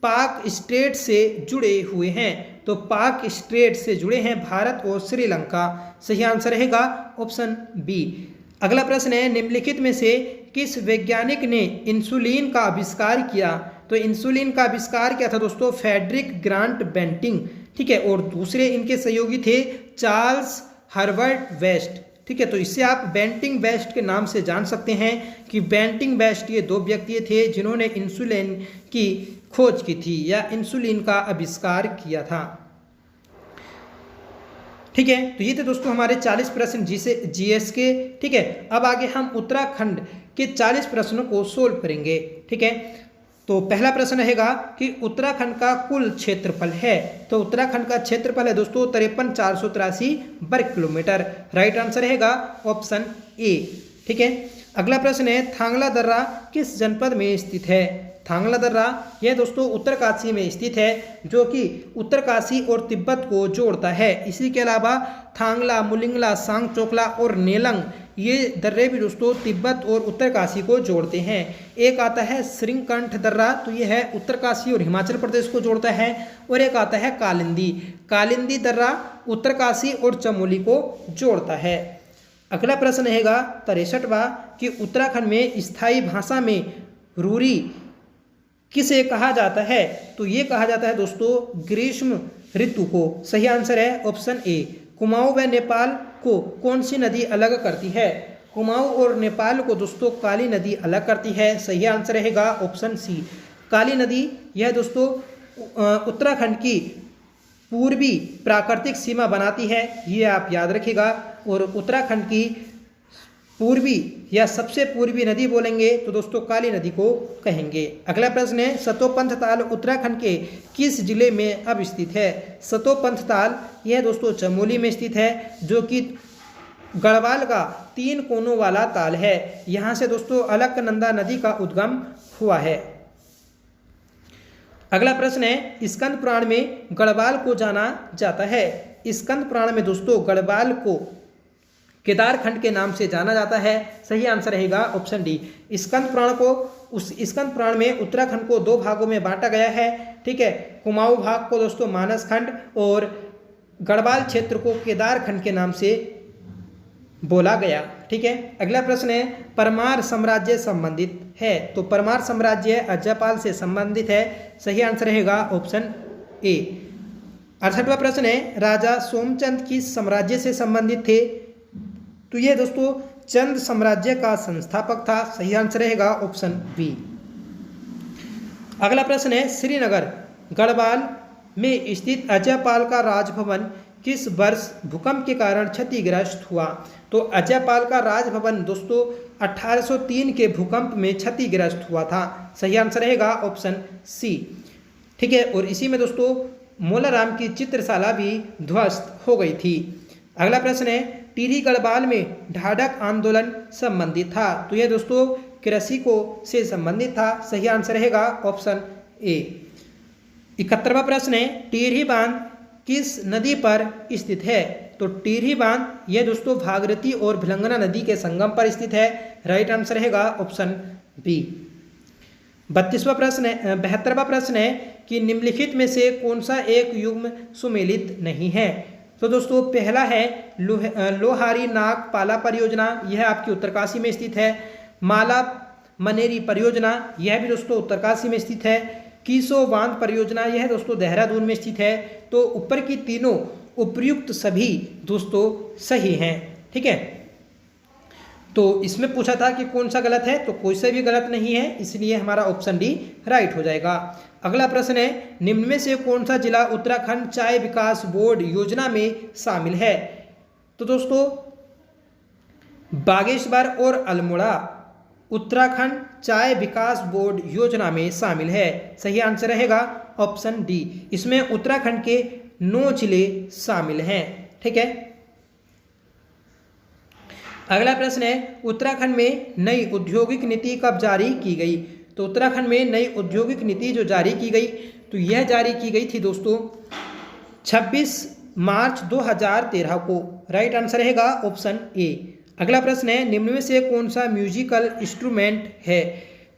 [SPEAKER 1] पाक स्ट्रेट से जुड़े हुए हैं? तो पाक स्ट्रेट से जुड़े हैं भारत और श्रीलंका। सही आंसर रहेगा ऑप्शन बी। अगला प्रश्न है निम्नलिखित में से किस वैज्ञानिक ने इंसुलिन का आविष्कार किया? तो इंसुलिन का आविष्कार क्या था दोस्तों? Frederick Grant Banting. ठीक है, और दूसरे इनके सहयोगी थे चार्ल्स हर्बर्ट वेस्ट। ठीक है, तो इससे आप बेंटिंग वेस्ट के नाम से जान सकते हैं कि बेंटिंग वेस्ट ये 2 व्यक्ति थे जिन्होंने इंसुलिन की खोज की थी या इंसुलिन का आविष्कार किया था। ठीक है, तो ये थे दोस्तों हमारे 40 प्रश्न जीएस के। ठीक है, अब आगे हम उत्तराखंड के 40 प्रश्नों को सोल्व करेंगे। ठीक है, तो पहला प्रश्न रहेगा कि उत्तराखंड का कुल क्षेत्रफल है? तो उत्तराखंड का क्षेत्रफल है दोस्तों 53,483 वर्ग किलोमीटर। राइट आंसर रहेगा ऑप्शन ए। ठीक है, अगला प्रश्न है थांगला दर्रा किस जनपद में स्थित है? थांगला दर्रा यह दोस्तों उत्तरकाशी में स्थित है, जो कि उत्तरकाशी और तिब्बत को जोड़ता है। इसी के अलावा थांगला, मुलिंगला, सांगचोकला और नेलंग ये दर्रे भी दोस्तों तिब्बत और उत्तरकाशी को जोड़ते हैं। एक आता है श्रृंगकंठ दर्रा, तो ये है उत्तरकाशी और हिमाचल प्रदेश को जोड़ता है। और एक आता है कालिंदी, कालिंदी दर्रा उत्तरकाशी और चमोली को जोड़ता है। अगला प्रश्न रहेगा 63वां कि उत्तराखंड में स्थायी भाषा में रूरी किसे कहा जाता है? तो ये कहा जाता है दोस्तों ग्रीष्म ऋतु को। सही आंसर है ऑप्शन ए। कुमाऊं व नेपाल को कौन सी नदी अलग करती है? कुमाऊं और नेपाल को दोस्तों काली नदी अलग करती है। सही आंसर रहेगा ऑप्शन सी। काली नदी यह दोस्तों उत्तराखंड की पूर्वी प्राकृतिक सीमा बनाती है, ये आप याद रखिएगा। और उत्तराखंड की पूर्वी या सबसे पूर्वी नदी बोलेंगे तो दोस्तों काली नदी को कहेंगे। अगला प्रश्न है सतोपंथ ताल उत्तराखंड के किस जिले में अब स्थित है? सतोपंथ ताल यह दोस्तों चमोली में स्थित है, जो कि गढ़वाल का 3 कोनों वाला ताल है। यहाँ से दोस्तों अलकनंदा नदी का उद्गम हुआ है। अगला प्रश्न है स्कंद पुराण में गढ़वाल को जाना जाता है। स्कंद पुराण में दोस्तों गढ़वाल को केदारखंड के नाम से जाना जाता है। सही आंसर रहेगा ऑप्शन डी। स्कंद पुराण में उत्तराखंड को 2 भागों में बांटा गया है। ठीक है, कुमाऊं भाग को दोस्तों मानस खंड और गढ़वाल क्षेत्र को केदारखंड के नाम से बोला गया। ठीक है, अगला प्रश्न है परमार साम्राज्य संबंधित है। तो परमार साम्राज्य अज्जापाल से संबंधित है। सही आंसर रहेगा ऑप्शन ए। 68वां प्रश्न है राजा सोमचंद किस साम्राज्य से संबंधित थे? तो ये दोस्तों चंद साम्राज्य का संस्थापक था। सही आंसर रहेगा ऑप्शन बी। अगला प्रश्न है श्रीनगर गढ़वाल में स्थित अजयपाल का राजभवन किस वर्ष भूकंप के कारण क्षतिग्रस्त हुआ? तो अजयपाल का राजभवन दोस्तों 1803 के भूकंप में क्षतिग्रस्त हुआ था। सही आंसर रहेगा ऑप्शन सी। ठीक है, और इसी में दोस्तों मोलाराम की चित्रशाला भी ध्वस्त हो गई थी। अगला प्रश्न है टिहरी गढ़वाल में ढाढक आंदोलन संबंधित था। तो यह दोस्तों कृषि को से संबंधित था। सही आंसर रहेगा ऑप्शन ए। 71वां प्रश्न है टिहरी बांध किस नदी पर स्थित है? तो टिहरी बांध यह दोस्तों भागीरथी और भिलंगना नदी के संगम पर स्थित है। राइट आंसर रहेगा ऑप्शन बी। 72वां प्रश्न है कि निम्नलिखित में से कौन सा एक युग्म सुमेलित नहीं है? तो दोस्तों पहला है लोहारी नाग पाला परियोजना, यह आपकी उत्तरकाशी में स्थित है। माला मनेरी परियोजना यह भी दोस्तों उत्तरकाशी में स्थित है। कीसो बांध परियोजना यह दोस्तों देहरादून में स्थित है। तो ऊपर की तीनों उपयुक्त सभी दोस्तों सही हैं। ठीक है, तो इसमें पूछा था कि कौन सा गलत है, तो कोई सा भी गलत नहीं है, इसलिए हमारा ऑप्शन डी राइट हो जाएगा। अगला प्रश्न है निम्न में से कौन सा जिला उत्तराखंड चाय विकास बोर्ड योजना में शामिल है? तो दोस्तों बागेश्वर और अल्मोड़ा उत्तराखंड चाय विकास बोर्ड योजना में शामिल है। सही आंसर रहेगा ऑप्शन डी। इसमें उत्तराखंड के 9 जिले शामिल हैं। ठीक है, अगला प्रश्न है उत्तराखंड में नई औद्योगिक नीति कब जारी की गई? तो उत्तराखंड में नई औद्योगिक नीति जो जारी की गई, तो यह जारी की गई थी दोस्तों 26 मार्च 2013 को। राइट आंसर रहेगा ऑप्शन ए। अगला प्रश्न है निम्न में से कौन सा म्यूजिकल इंस्ट्रूमेंट है?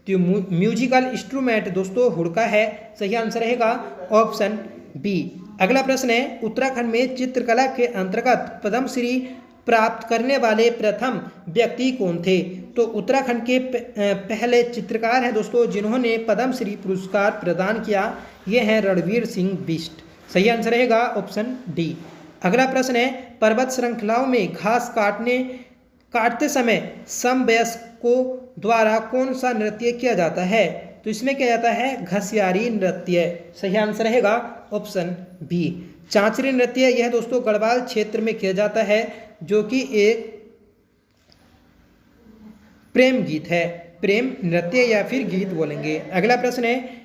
[SPEAKER 1] तो म्यूजिकल इंस्ट्रूमेंट दोस्तों हुड़का है। सही आंसर रहेगा ऑप्शन बी। अगला प्रश्न है उत्तराखंड में चित्रकला के अंतर्गत पद्मश्री प्राप्त करने वाले प्रथम व्यक्ति कौन थे? तो उत्तराखंड के पहले चित्रकार हैं दोस्तों जिन्होंने पद्मश्री पुरस्कार प्रदान किया, ये हैं रणवीर सिंह बिष्ट। सही आंसर रहेगा ऑप्शन डी। अगला प्रश्न है पर्वत श्रृंखलाओं में घास काटते समय समवयस्कों द्वारा कौन सा नृत्य किया जाता है? तो इसमें क्या जाता है घसियारी नृत्य। सही आंसर रहेगा ऑप्शन बी। चांचरी नृत्य यह दोस्तों गढ़वाल क्षेत्र में किया जाता है, जो कि एक प्रेम गीत है, प्रेम नृत्य या फिर गीत बोलेंगे। अगला प्रश्न है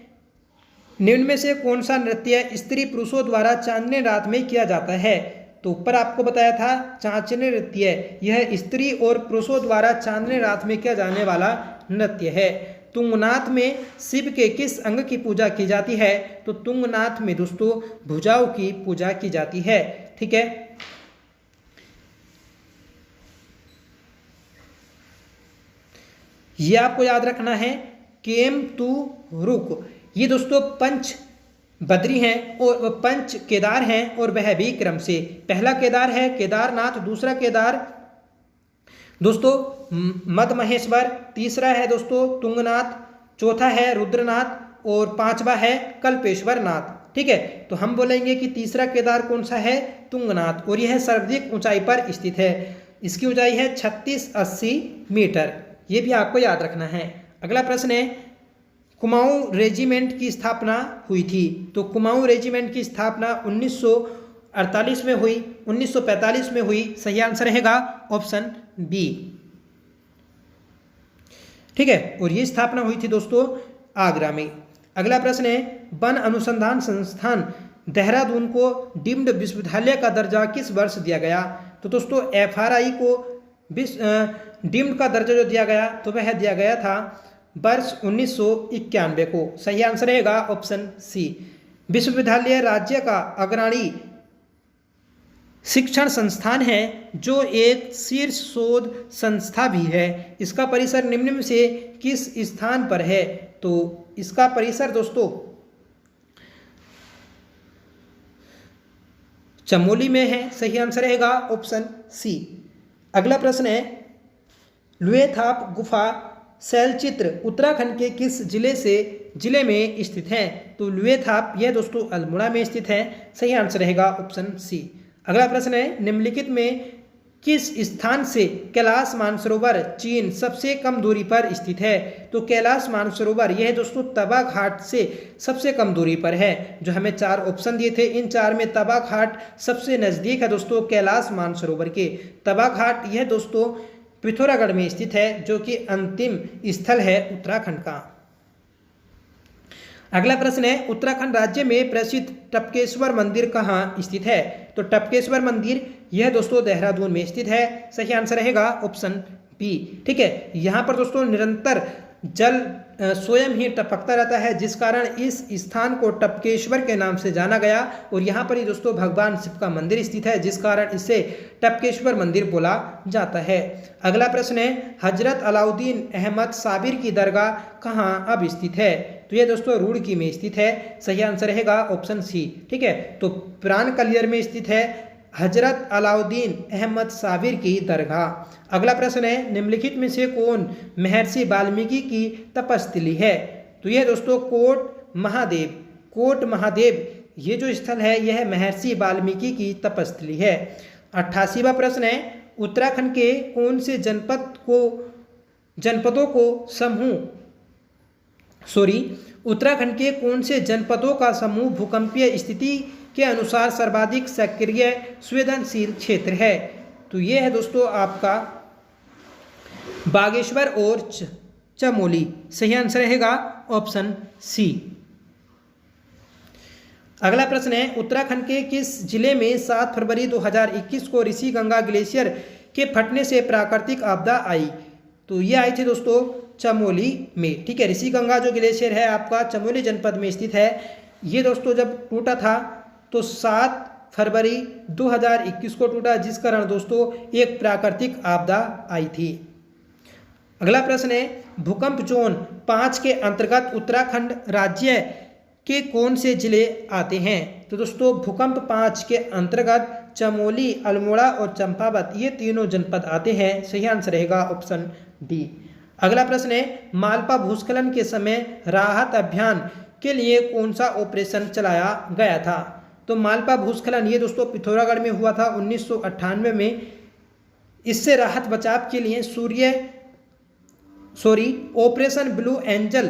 [SPEAKER 1] निम्न में से कौन सा नृत्य स्त्री पुरुषों द्वारा चांदनी रात में किया जाता है? तो ऊपर आपको बताया था चांचनी नृत्य यह स्त्री और पुरुषों द्वारा चांदनी रात में किया जाने वाला नृत्य है। तुंगनाथ में शिव के किस अंग की पूजा की जाती है? तो तुंगनाथ में दोस्तों भुजाओं की पूजा की जाती है। ठीक है, ये आपको याद रखना है। केम तू रुक, ये दोस्तों पंच बद्री हैं और पंच केदार हैं और वह भी क्रम से, पहला केदार है केदारनाथ, दूसरा केदार दोस्तों मद महेश्वर, तीसरा है दोस्तों तुंगनाथ, चौथा है रुद्रनाथ और पांचवा है कल्पेश्वर नाथ। ठीक है, तो हम बोलेंगे कि तीसरा केदार कौन सा है? तुंगनाथ, और यह सर्वाधिक ऊंचाई पर स्थित है। इसकी ऊंचाई है 3680 मीटर, ये भी आपको याद रखना है। अगला प्रश्न है, कुमाऊं रेजिमेंट की स्थापना हुई थी? तो कुमाऊं रेजिमेंट की स्थापना 1948 में हुई, 1945 में हुई। सही आंसर रहेगा ऑप्शन बी। ठीक है, और ये स्थापना हुई थी दोस्तों आगरा में। अगला प्रश्न है, वन अनुसंधान संस्थान देहरादून को डीम्ड विश्वविद्यालय का दर्जा किस वर्ष दिया गया? तो दोस्तों FRI को डीम्ड का दर्जा जो दिया गया तो वह दिया गया था वर्ष 1991 को। सही आंसर रहेगा ऑप्शन सी। विश्वविद्यालय राज्य का अग्रणी शिक्षण संस्थान है जो एक शीर्ष शोध संस्था भी है। इसका परिसर निम्न में से किस स्थान पर है? तो इसका परिसर दोस्तों चमोली में है। सही आंसर रहेगा ऑप्शन सी। अगला प्रश्न है, लुएथाप गुफा शैलचित्र उत्तराखंड के किस जिले में स्थित है? तो लुएथाप यह दोस्तों अल्मोड़ा में स्थित है। सही आंसर रहेगा ऑप्शन सी। अगला प्रश्न है, निम्नलिखित में किस स्थान से कैलाश मानसरोवर चीन सबसे कम दूरी पर स्थित है? तो कैलाश मानसरोवर यह दोस्तों तवा घाट से सबसे कम दूरी पर है। जो हमें 4 ऑप्शन दिए थे, इन 4 में तवा घाट सबसे नज़दीक है दोस्तों कैलाश मानसरोवर के। तवा घाट यह दोस्तों पिथौरागढ़ में स्थित है, जो कि अंतिम स्थल है उत्तराखंड का। अगला प्रश्न है, उत्तराखंड राज्य में प्रसिद्ध टपकेश्वर मंदिर कहाँ स्थित है? तो टपकेश्वर मंदिर यह दोस्तों देहरादून में स्थित है। सही आंसर रहेगा ऑप्शन बी। ठीक है, यहाँ पर दोस्तों निरंतर जल स्वयं ही टपकता रहता है, जिस कारण इस स्थान को टपकेश्वर के नाम से जाना गया। और यहाँ पर ही दोस्तों भगवान शिव का मंदिर स्थित है, जिस कारण इसे टपकेश्वर मंदिर बोला जाता है। अगला प्रश्न है, हजरत अलाउद्दीन अहमद साबिर की दरगाह कहाँ अब स्थित है? तो ये दोस्तों रुड़की में स्थित है। सही आंसर रहेगा ऑप्शन सी। ठीक है, तो प्राण कलियर में स्थित है हजरत अलाउद्दीन अहमद साबिर की दरगाह। अगला प्रश्न है, निम्नलिखित में से कौन महर्षि वाल्मीकि की तपस्थली है? तो यह दोस्तों कोट महादेव ये जो स्थल है यह महर्षि वाल्मीकि की तपस्थली है। 88वां प्रश्न है, उत्तराखंड के कौन से उत्तराखंड के कौन से जनपदों का समूह भूकंपीय स्थिति के अनुसार सर्वाधिक सक्रिय संवेदनशील क्षेत्र है? तो यह है दोस्तों आपका बागेश्वर और चमोली। सही आंसर रहेगा ऑप्शन सी। अगला प्रश्न है, उत्तराखंड के किस जिले में 7 फरवरी 2021 को ऋषि गंगा ग्लेशियर के फटने से प्राकृतिक आपदा आई? तो ये आई थी दोस्तों चमोली में। ठीक है, ऋषि गंगा जो ग्लेशियर है आपका चमोली जनपद में स्थित है। ये दोस्तों जब टूटा था तो 7 फरवरी 2021 को टूटा, जिस कारण दोस्तों एक प्राकृतिक आपदा आई थी। अगला प्रश्न है, भूकंप जोन 5 के अंतर्गत उत्तराखंड राज्य के कौन से जिले आते हैं? तो दोस्तों भूकंप 5 के अंतर्गत चमोली, अल्मोड़ा और चंपावत ये तीनों जनपद आते हैं। सही आंसर रहेगा ऑप्शन डी। अगला प्रश्न है, मालपा भूस्खलन के समय राहत अभियान के लिए कौन सा ऑपरेशन चलाया गया था? तो मालपा भूस्खलन ये दोस्तों पिथौरागढ़ में हुआ था 1998 में। इससे राहत बचाव के लिए ऑपरेशन ब्लू एंजल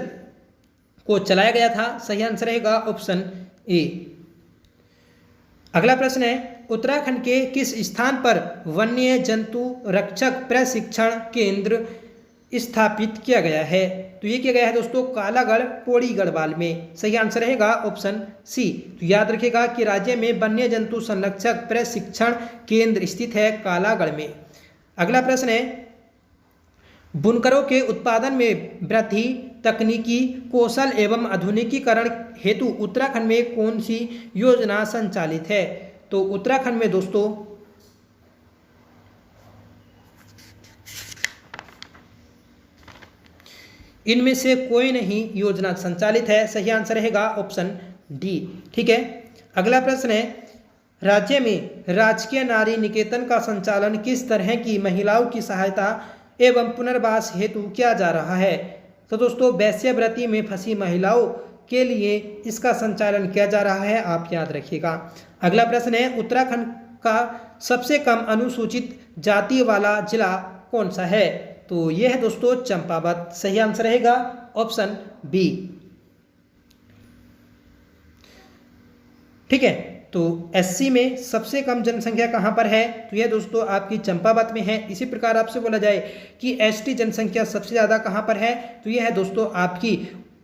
[SPEAKER 1] को चलाया गया था। सही आंसर रहेगा ऑप्शन ए। अगला प्रश्न है, उत्तराखंड के किस स्थान पर वन्य जंतु रक्षक प्रशिक्षण केंद्र स्थापित किया गया है? तो ये किया गया है दोस्तों कालागढ़ पौड़ी गढ़वाल में। सही आंसर रहेगा ऑप्शन सी। तो याद रखिएगा कि राज्य में वन्य जंतु संरक्षक प्रशिक्षण केंद्र स्थित है कालागढ़ में। अगला प्रश्न है, बुनकरों के उत्पादन में वृद्धि तकनीकी कौशल एवं आधुनिकीकरण हेतु उत्तराखंड में कौन सी योजना संचालित है? तो उत्तराखंड में दोस्तों इनमें से कोई नहीं योजना संचालित है। सही आंसर रहेगा ऑप्शन डी। ठीक है, अगला प्रश्न है, राज्य में राजकीय नारी निकेतन का संचालन किस तरह की महिलाओं की सहायता एवं पुनर्वास हेतु किया जा रहा है? तो दोस्तों वैश्यवृत्ति में फंसी महिलाओं के लिए इसका संचालन किया जा रहा है, आप याद रखिएगा। अगला प्रश्न है, उत्तराखंड का सबसे कम अनुसूचित जाति वाला जिला कौन सा है? तो यह है दोस्तों चंपावत। सही आंसर रहेगा ऑप्शन बी। ठीक है, तो एससी में सबसे कम जनसंख्या कहाँ पर है? तो यह दोस्तों आपकी चंपावत में है। इसी प्रकार आपसे बोला जाए कि एसटी जनसंख्या सबसे ज़्यादा कहाँ पर है? तो यह है दोस्तों आपकी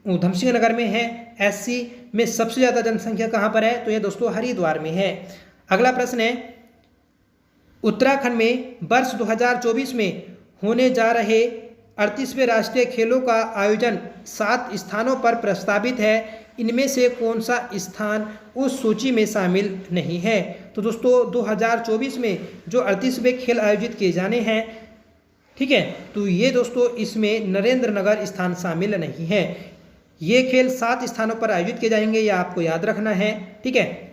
[SPEAKER 1] ऊधमसिंह नगर में है। एससी में सबसे ज़्यादा जनसंख्या कहाँ पर है? तो यह दोस्तों हरिद्वार में है। अगला प्रश्न है, उत्तराखंड में वर्ष 2024 में होने जा रहे 38वें राष्ट्रीय खेलों का आयोजन 7 स्थानों पर प्रस्तावित है, इनमें से कौन सा स्थान उस सूची में शामिल नहीं है? तो दोस्तों 2024 में जो 38वें खेल आयोजित किए जाने हैं, ठीक है, तो ये दोस्तों इसमें नरेंद्र नगर स्थान शामिल नहीं है। ये खेल 7 स्थानों पर आयोजित किए जाएंगे, यह आपको याद रखना है। ठीक है,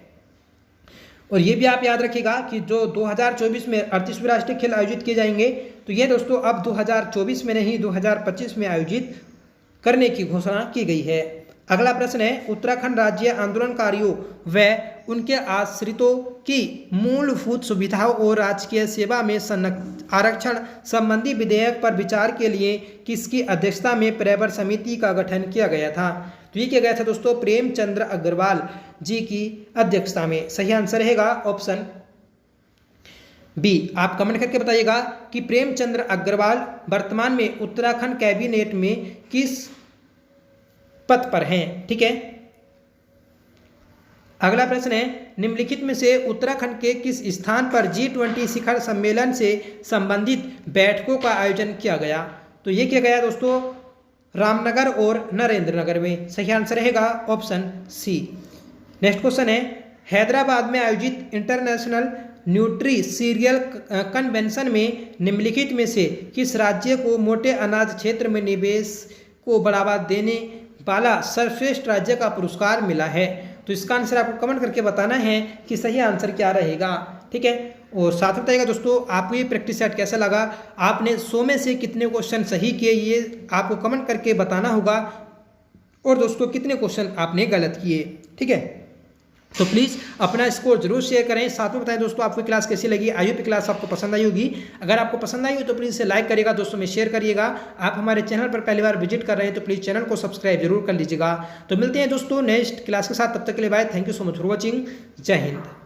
[SPEAKER 1] और ये भी आप याद रखिएगा कि जो 2024 में 38वें राष्ट्रीय खेल आयोजित किए जाएंगे, तो ये दोस्तों अब 2024 में नहीं 2025 में आयोजित करने की घोषणा की गई है। अगला प्रश्न है, उत्तराखंड राज्य आंदोलनकारियों व उनके आश्रितों की मूलभूत सुविधाओं और राजकीय सेवा में आरक्षण संबंधी विधेयक पर विचार के लिए किसकी अध्यक्षता में प्रवर समिति का गठन किया गया था? तो ये किया गया था दोस्तों प्रेमचंद्र अग्रवाल जी की अध्यक्षता में। सही आंसर रहेगा ऑप्शन बी। आप कमेंट करके बताइएगा कि प्रेमचंद्र अग्रवाल वर्तमान में उत्तराखंड कैबिनेट में किस पद पर हैं। ठीक है, अगला प्रश्न है, निम्नलिखित में से उत्तराखंड के किस स्थान पर G20 शिखर सम्मेलन से संबंधित बैठकों का आयोजन किया गया? तो ये किया गया दोस्तों रामनगर और नरेंद्र नगर में। सही आंसर रहेगा ऑप्शन सी। नेक्स्ट क्वेश्चन है, हैदराबाद में आयोजित इंटरनेशनल न्यूट्री सीरियल कन्वेंशन में निम्नलिखित में से किस राज्य को मोटे अनाज क्षेत्र में निवेश को बढ़ावा देने वाला सर्वश्रेष्ठ राज्य का पुरस्कार मिला है? तो इसका आंसर आपको कमेंट करके बताना है कि सही आंसर क्या रहेगा। ठीक है, और साथ में बताइएगा दोस्तों आपको ये प्रैक्टिस सेट कैसा लगा, आपने 100 में से कितने क्वेश्चन सही किए, ये आपको कमेंट करके बताना होगा, और दोस्तों कितने क्वेश्चन आपने गलत किए। ठीक है, तो प्लीज़ अपना स्कोर जरूर शेयर करें। साथ में बताएं दोस्तों आपको क्लास कैसी लगी। आई होप क्लास आपको पसंद आई होगी। अगर आपको पसंद आई हो तो प्लीज़ इसे लाइक करिएगा, दोस्तों में शेयर करिएगा। आप हमारे चैनल पर पहली बार विजिट कर रहे हैं तो प्लीज़ चैनल को सब्सक्राइब जरूर कर लीजिएगा। तो मिलते हैं दोस्तों नेक्स्ट क्लास के साथ, तब तक के लिए bye. Thank you so much for watching. जय हिंद।